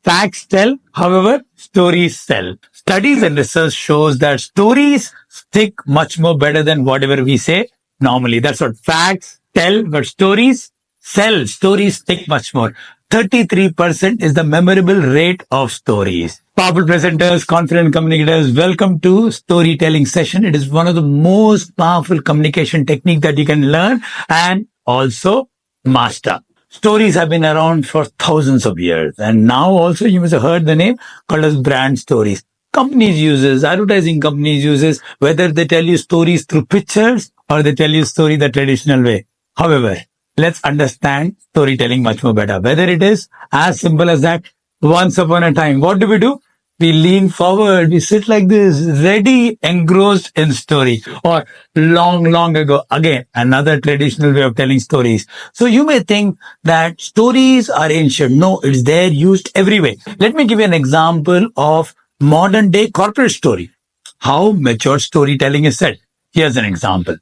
Facts tell, however, stories sell. Studies and research shows that stories stick much more better than whatever we say normally. That's what facts tell, but stories sell. Stories stick much more. 33% is the memorable rate of stories. Powerful presenters, confident communicators, welcome to storytelling session. It is one of the most powerful communication technique that you can learn and also master. Stories have been around for thousands of years, and now also you must have heard the name called as brand stories. Companies uses, advertising companies uses, whether they tell you stories through pictures or they tell you story the traditional way. However, let's understand storytelling much more better. Whether it is as simple as that, once upon a time, what do? We lean forward, we sit like this, ready, engrossed in story. Or long ago, again, another traditional way of telling stories. So you may think that stories are ancient. No, it's there, used everywhere. Let me give you an example of modern day corporate story. How mature storytelling is said. Here's an example.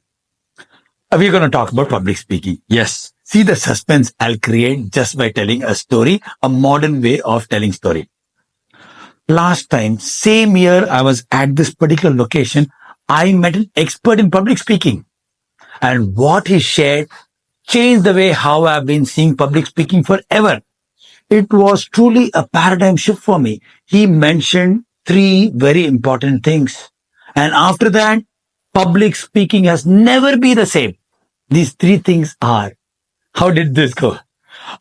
We're going to talk about public speaking. Yes. See the suspense I'll create just by telling a story, a modern way of telling story. Last time, same year, I was at this particular location. I met an expert in public speaking. And what he shared changed the way how I've been seeing public speaking forever. It was truly a paradigm shift for me. He mentioned 3 very important things. And after that, public speaking has never been the same. These 3 things are, how did this go?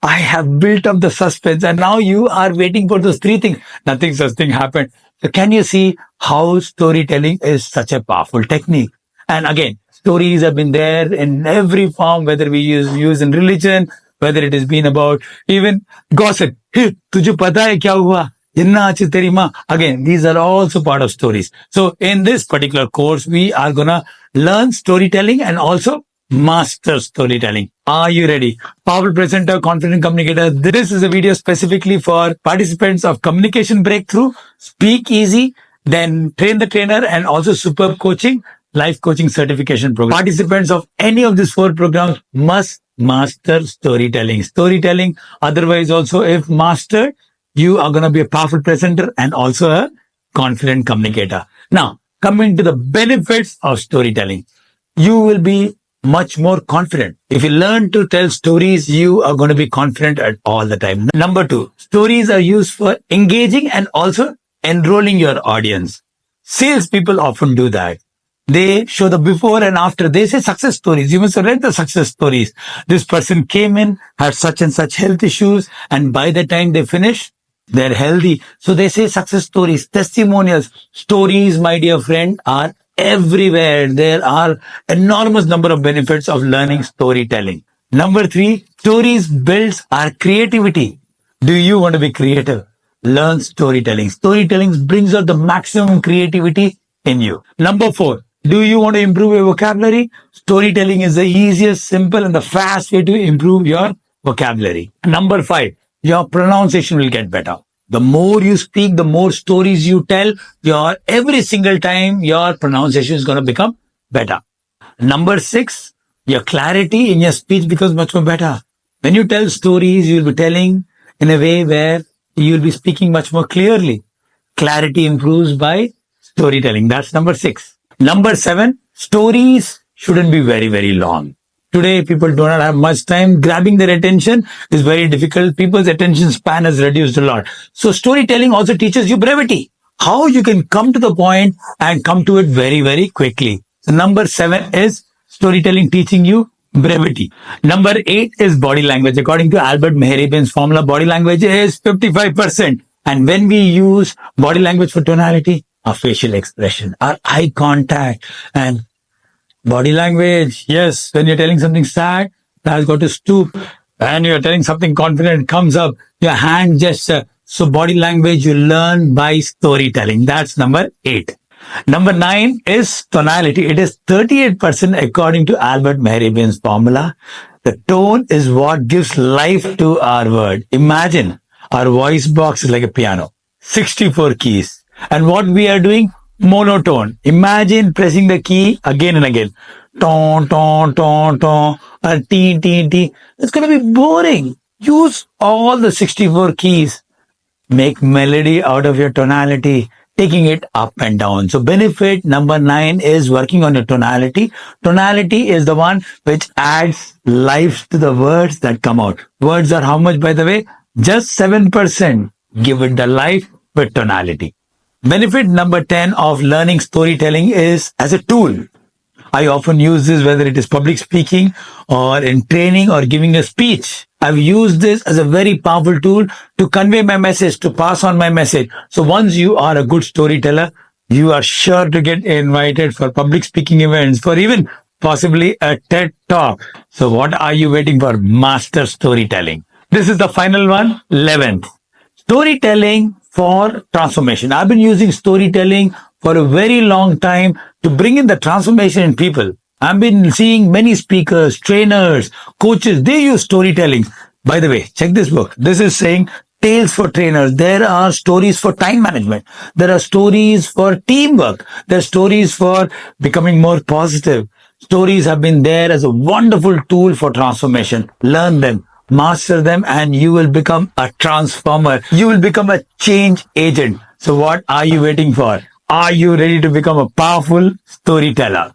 I have built up the suspense and now you are waiting for those 3 things. Nothing such thing happened. So can you see how storytelling is such a powerful technique? And again, stories have been there in every form, whether we use in religion, whether it has been about even gossip. Hey, tujhe pata hai kya hua? Inna achi teri maa. Again, these are also part of stories. So in this particular course, we are gonna learn storytelling and also master storytelling. Are you ready? Powerful presenter, confident communicator. This is a video specifically for participants of Communication Breakthrough, Speak Easy, then Train the Trainer, and also Superb Coaching, Life Coaching Certification Program. Participants of any of these 4 programs must master storytelling. Storytelling, otherwise also if mastered, you are going to be a powerful presenter and also a confident communicator. Now, coming to the benefits of storytelling, you will be much more confident. If you learn to tell stories, you are going to be confident at all the time. Number 2, stories are used for engaging and also enrolling your audience. Salespeople often do that. They show the before and after. They say success stories. You must have read the success stories. This person came in, had such and such health issues, and by the time they finish, they're healthy. So they say success stories, testimonials. Stories, my dear friend, are everywhere. There are enormous number of benefits of learning storytelling. Number 3, stories builds our creativity. Do you want to be creative? Learn storytelling. Storytelling brings out the maximum creativity in you. Number 4, do you want to improve your vocabulary? Storytelling is the easiest, simple, and the fast way to improve your vocabulary. Number 5, your pronunciation will get better. The more you speak, the more stories you tell, every single time your pronunciation is going to become better. Number 6, your clarity in your speech becomes much more better. When you tell stories, you'll be telling in a way where you'll be speaking much more clearly. Clarity improves by storytelling. That's number 6. Number 7, stories shouldn't be very, very long. Today, people do not have much time. Grabbing their attention is very difficult. People's attention span has reduced a lot. So storytelling also teaches you brevity. How you can come to the point and come to it very, very quickly. So number 7 is storytelling teaching you brevity. Number 8 is body language. According to Albert Mehrabian's formula, body language is 55%. And when we use body language for tonality, our facial expression, our eye contact, and body language, yes, when you're telling something sad, that has got to stoop. When you're telling something confident, comes up, your hand gesture. So body language you learn by storytelling. That's number 8. Number 9 is tonality. It is 38% according to Albert Mehrabian's formula. The tone is what gives life to our word. Imagine our voice box is like a piano. 64 keys. And what we are doing? Monotone. Imagine pressing the key again and again. Ton, ton, ton, ton, or T, T, T. It's going to be boring. Use all the 64 keys. Make melody out of your tonality, taking it up and down. So benefit number 9 is working on your tonality. Tonality is the one which adds life to the words that come out. Words are how much, by the way? Just 7%. Give it the life with tonality. Benefit number 10 of learning storytelling is as a tool. I often use this whether it is public speaking or in training or giving a speech. I've used this as a very powerful tool to convey my message, to pass on my message. So once you are a good storyteller, you are sure to get invited for public speaking events, for even possibly a TED talk. So what are you waiting for? Master storytelling. This is the final one, 11th. Storytelling for transformation. I've been using storytelling for a very long time to bring in the transformation in people. I've been seeing many speakers, trainers, coaches, they use storytelling. By the way, check this book. This is saying tales for trainers. There are stories for time management. There are stories for teamwork. There are stories for becoming more positive. Stories have been there as a wonderful tool for transformation. Learn them, master them, and you will become a transformer. You will become a change agent. So what are you waiting for? Are you ready to become a powerful storyteller?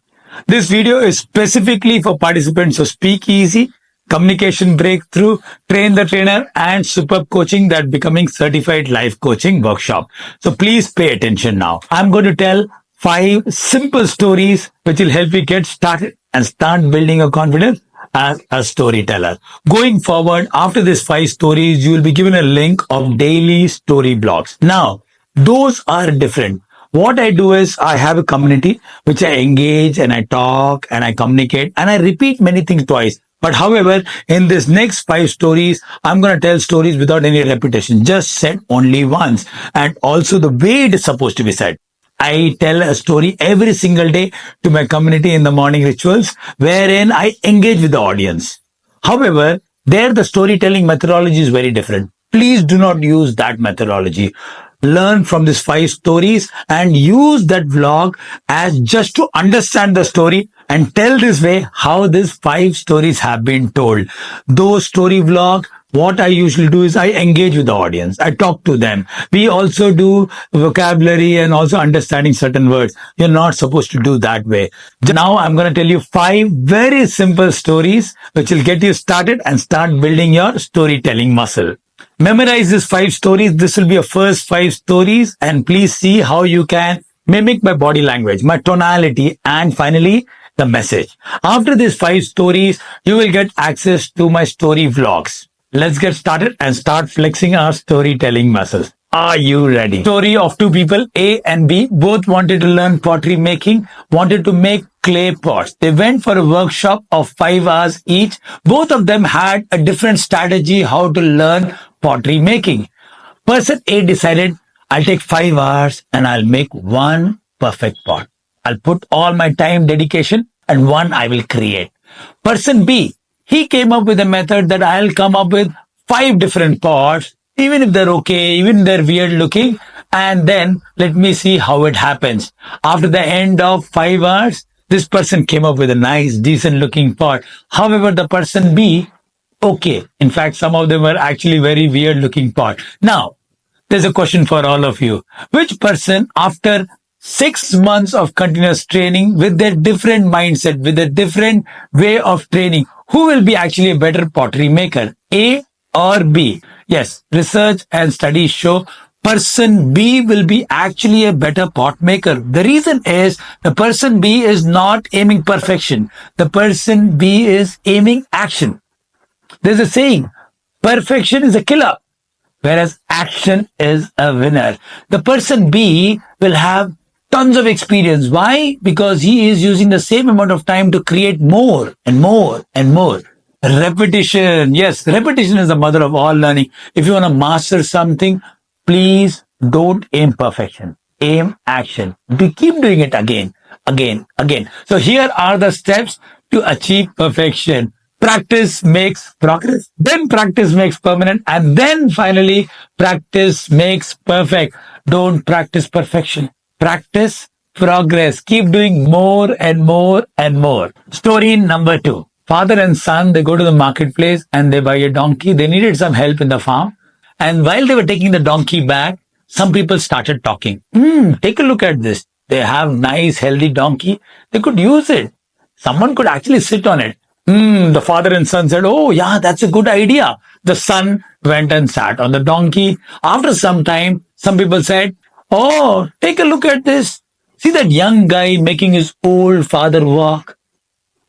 This video is specifically for participants of Speak Easy, Communication Breakthrough, Train the Trainer, and Superb Coaching, that becoming certified life coaching workshop. So please pay attention now. I'm going to tell 5 simple stories which will help you get started and start building your confidence as a storyteller. Going forward, after these 5 stories, you will be given a link of daily story blogs. Now, those are different. What I do is I have a community which I engage and I talk and I communicate and I repeat many things twice. But however, in this next 5 stories, I'm going to tell stories without any repetition, just said only once, and also the way it is supposed to be said. I tell a story every single day to my community in the morning rituals, wherein I engage with the audience. However, there the storytelling methodology is very different. Please do not use that methodology. Learn from these 5 stories and use that vlog as just to understand the story and tell this way how these 5 stories have been told. Those story vlog, what I usually do is I engage with the audience. I talk to them. We also do vocabulary and also understanding certain words. You're not supposed to do that way. Now I'm going to tell you 5 very simple stories which will get you started and start building your storytelling muscle. Memorize these 5 stories. This will be your first 5 stories, and please see how you can mimic my body language, my tonality, and finally the message. After these 5 stories, you will get access to my story vlogs. Let's get started and start flexing our storytelling muscles. Are you ready? Story of 2 people, A and B, both wanted to learn pottery making, wanted to make clay pots. They went for a workshop of 5 hours each. Both of them had a different strategy how to learn pottery making. Person A decided, I'll take 5 hours and I'll make one perfect pot. I'll put all my time, dedication, and one I will create. Person B, he came up with a method that I'll come up with 5 different pots, even if they're okay, even if they're weird looking, and then let me see how it happens. After the end of 5 hours, this person came up with a nice, decent looking pot. However, the person B, okay. In fact, some of them were actually very weird looking pot. Now, there's a question for all of you. Which person, after 6 months of continuous training with their different mindset, with a different way of training, who will be actually a better pottery maker? A or B? Yes, research and studies show person B will be actually a better pot maker. The reason is the person B is not aiming perfection. The person B is aiming action. There's a saying, perfection is a killer, whereas action is a winner. The person B will have tons of experience. Why? Because he is using the same amount of time to create more and more and more. Repetition. Yes, repetition is the mother of all learning. If you want to master something, please don't aim perfection. Aim action. Keep doing it again, again, again. So here are the steps to achieve perfection. Practice makes progress, then practice makes permanent, and then finally practice makes perfect. Don't practice perfection. Practice progress. Keep doing more and more and more. Story number 2. Father and son, they go to the marketplace and they buy a donkey. They needed some help in the farm. And while they were taking the donkey back, some people started talking. Take a look at this. They have nice, healthy donkey. They could use it. Someone could actually sit on it. The father and son said, oh, yeah, that's a good idea. The son went and sat on the donkey. After some time, some people said, oh, take a look at this. See that young guy making his old father walk.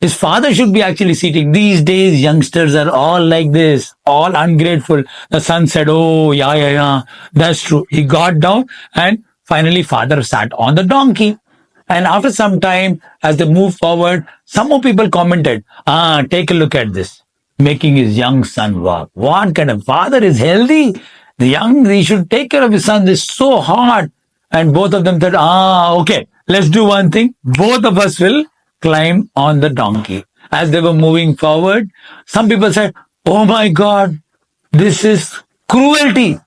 His father should be actually sitting. These days, youngsters are all like this, all ungrateful. The son said, oh, yeah, that's true. He got down and finally father sat on the donkey. And after some time, as they moved forward, some more people commented, take a look at this. Making his young son walk. What kind of father is healthy? He should take care of his son. This is so hard. And both of them said, okay, let's do one thing. Both of us will climb on the donkey. As they were moving forward, some people said, oh my God, this is cruelty.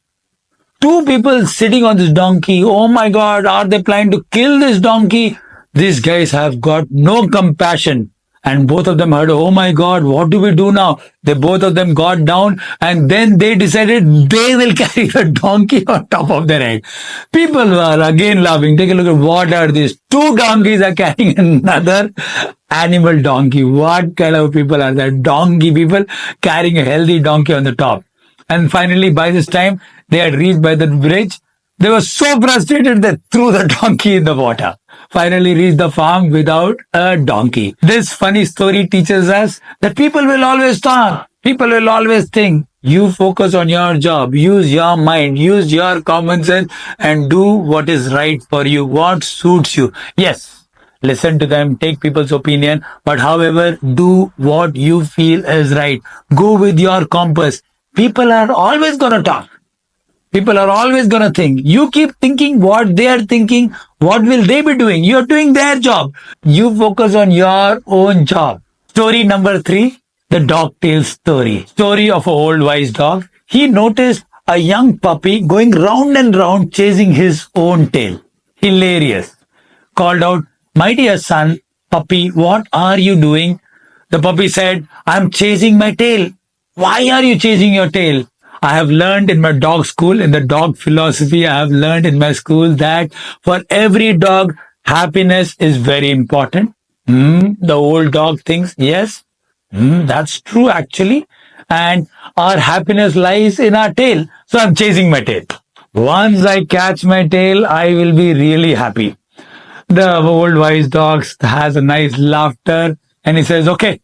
Two people sitting on this donkey. Oh my God, are they planning to kill this donkey? These guys have got no compassion. And both of them heard, oh my God, what do we do now? They both of them got down and then they decided they will carry the donkey on top of their head. People were again laughing. Take a look at what are these? Two donkeys are carrying another animal donkey. What kind of people are that? Donkey people carrying a healthy donkey on the top. And finally, by this time, they had reached by the bridge. They were so frustrated they threw the donkey in the water. Finally reached the farm without a donkey. This funny story teaches us that people will always talk. People will always think. You focus on your job. Use your mind. Use your common sense and do what is right for you. What suits you. Yes, listen to them. Take people's opinion. But however, do what you feel is right. Go with your compass. People are always going to talk. People are always going to think. You keep thinking what they are thinking. What will they be doing? You're doing their job. You focus on your own job. Story number 3, the dog tail story. Story of an old wise dog. He noticed a young puppy going round and round chasing his own tail. Hilarious. Called out, my dear son, puppy, what are you doing? The puppy said, I'm chasing my tail. Why are you chasing your tail? I have learned in my dog school, in the dog philosophy, I have learned in my school that for every dog, happiness is very important. The old dog thinks, yes, that's true actually. And our happiness lies in our tail. So I'm chasing my tail. Once I catch my tail, I will be really happy. The old wise dog has a nice laughter and he says, okay.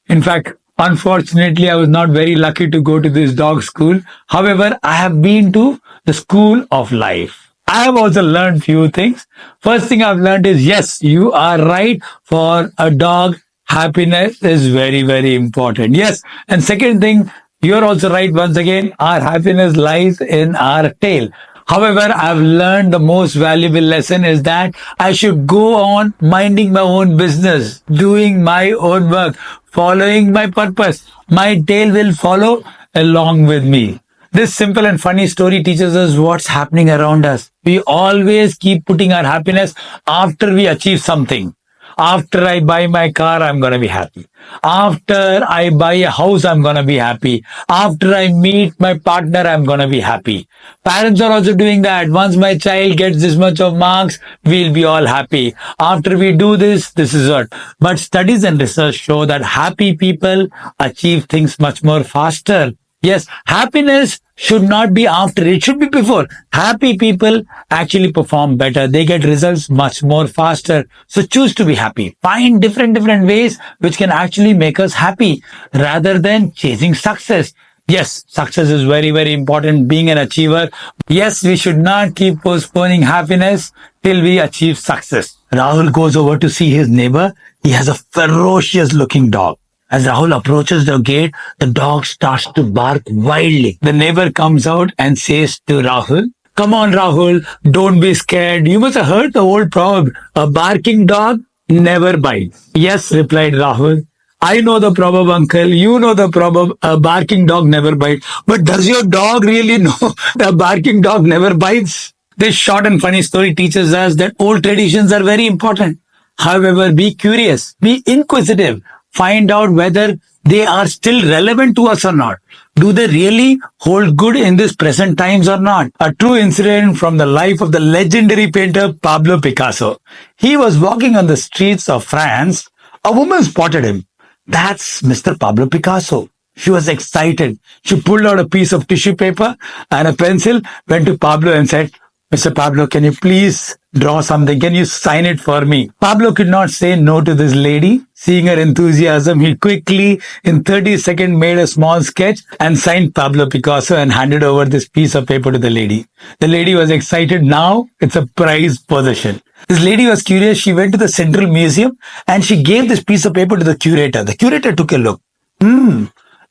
In fact, unfortunately, I was not very lucky to go to this dog school. However, I have been to the school of life. I have also learned few things. First thing I've learned is, yes, you are right. For a dog, happiness is very, very important. Yes. And second thing, you're also right. Once again, our happiness lies in our tail. However, I've learned the most valuable lesson is that I should go on minding my own business, doing my own work, following my purpose. My tail will follow along with me. This simple and funny story teaches us what's happening around us. We always keep putting our happiness after we achieve something. After I buy my car, I'm going to be happy. After I buy a house, I'm going to be happy. After I meet my partner, I'm going to be happy. Parents are also doing that. Once my child gets this much of marks, we'll be all happy. After we do this, this is what. But studies and research show that happy people achieve things much more faster. Yes, happiness should not be after, it should be before. Happy people actually perform better. They get results much more faster. So choose to be happy. Find different ways which can actually make us happy rather than chasing success. Yes, success is very, very important, being an achiever. Yes, we should not keep postponing happiness till we achieve success. Rahul goes over to see his neighbor. He has a ferocious looking dog. As Rahul approaches the gate, the dog starts to bark wildly. The neighbor comes out and says to Rahul, come on, Rahul, don't be scared. You must have heard the old proverb, a barking dog never bites. Yes, replied Rahul. I know the proverb, uncle. You know the proverb, a barking dog never bites. But does your dog really know the barking dog never bites? This short and funny story teaches us that old traditions are very important. However, be curious, be inquisitive. Find out whether they are still relevant to us or not? Do they really hold good in this present times or not? A true incident from the life of the legendary painter Pablo Picasso. He was walking on the streets of France. A woman spotted him. That's Mr. Pablo Picasso. She was excited. She pulled out a piece of tissue paper and a pencil, went to Pablo and said, Mr. Pablo, can you please draw something? Can you sign it for me? Pablo could not say no to this lady. Seeing her enthusiasm, he quickly, in 30 seconds, made a small sketch and signed Pablo Picasso and handed over this piece of paper to the lady. The lady was excited. Now it's a prized possession. This lady was curious. She went to the Central Museum and she gave this piece of paper to the curator. The curator took a look.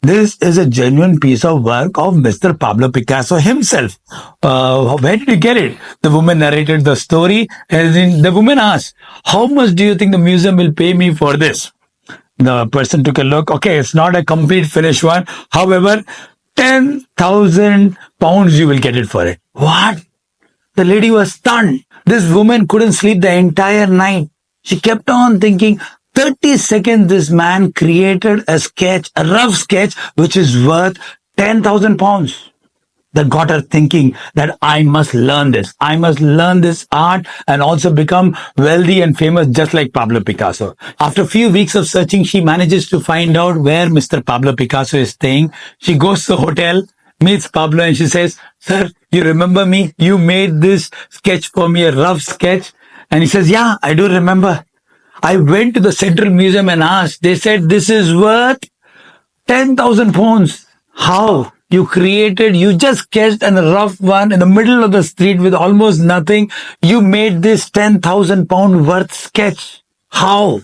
This is a genuine piece of work of Mr. Pablo Picasso himself. Where did you get it? The woman narrated the story, and then the woman asked, how much do you think the museum will pay me for this? The person took a look. Okay, it's not a complete finished one. However, 10,000 pounds you will get it for it. What? The lady was stunned. This woman couldn't sleep the entire night. She kept on thinking, 30 seconds this man created a sketch, a rough sketch, which is worth 10,000 pounds. That got her thinking that I must learn this. I must learn this art and also become wealthy and famous just like Pablo Picasso. After a few weeks of searching, she manages to find out where Mr. Pablo Picasso is staying. She goes to the hotel, meets Pablo, and she says, sir, you remember me? You made this sketch for me, a rough sketch. And he says, yeah, I do remember. I went to the Central Museum and asked. They said this is worth 10,000 pounds. How? You just sketched a rough one in the middle of the street with almost nothing. You made this 10,000 pound worth sketch. How?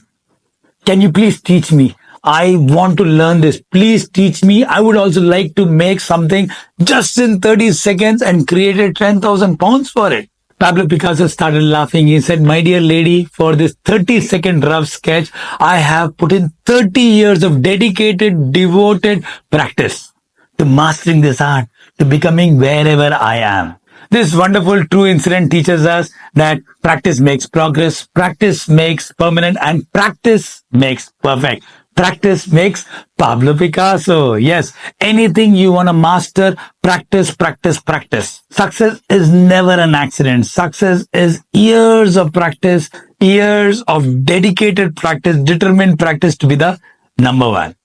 Can you please teach me? I want to learn this. Please teach me. I would also like to make something just in 30 seconds and created 10,000 pounds for it. Pablo Picasso started laughing. He said, my dear lady, for this 30-second rough sketch, I have put in 30 years of dedicated, devoted practice to mastering this art, to becoming wherever I am. This wonderful true incident teaches us that practice makes progress, practice makes permanent, and practice makes perfect. Practice makes Pablo Picasso. Yes, anything you want to master, practice, practice, practice. Success is never an accident. Success is years of practice, years of dedicated practice, determined practice to be the number one.